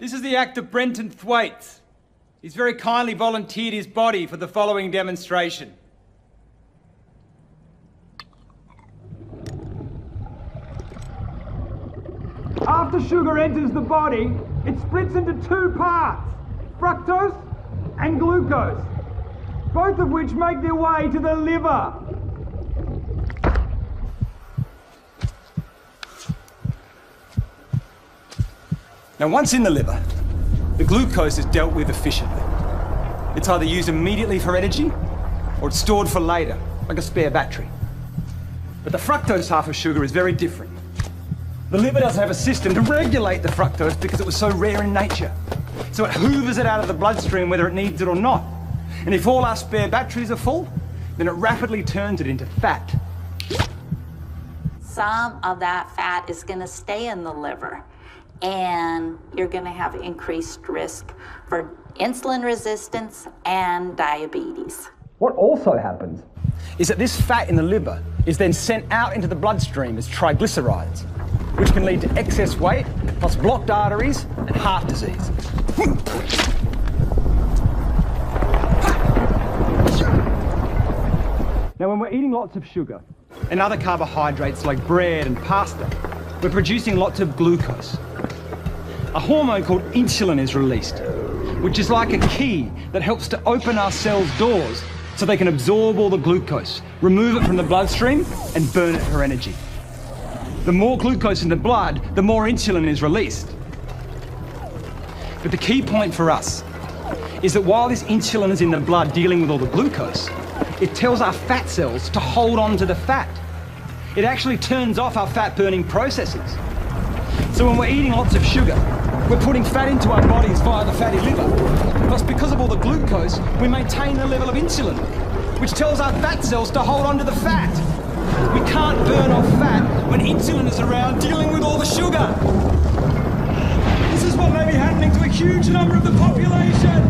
This is the actor Brenton Thwaites. He's very kindly volunteered his body for the following demonstration. After sugar enters the body, it splits into two parts, fructose and glucose, both of which make their way to the liver. Now, once in the liver, the glucose is dealt with efficiently. It's either used immediately for energy, or it's stored for later, like a spare battery. But the fructose half of sugar is very different. The liver doesn't have a system to regulate the fructose because it was so rare in nature. So it hoovers it out of the bloodstream whether it needs it or not. And if all our spare batteries are full, then it rapidly turns it into fat. Some of that fat is going to stay in the liver, and you're going to have increased risk for insulin resistance and diabetes. What also happens is that this fat in the liver is then sent out into the bloodstream as triglycerides, which can lead to excess weight, plus blocked arteries and heart disease. Now, when we're eating lots of sugar and other carbohydrates like bread and pasta, we're producing lots of glucose. A hormone called insulin is released, which is like a key that helps to open our cells' doors so they can absorb all the glucose, remove it from the bloodstream, and burn it for energy. The more glucose in the blood, the more insulin is released. But the key point for us is that while this insulin is in the blood dealing with all the glucose, it tells our fat cells to hold on to the fat. It actually turns off our fat-burning processes. So when we're eating lots of sugar, we're putting fat into our bodies via the fatty liver. Plus, because of all the glucose, we maintain the level of insulin, which tells our fat cells to hold on to the fat. We can't burn off fat when insulin is around dealing with all the sugar. This is what may be happening to a huge number of the population.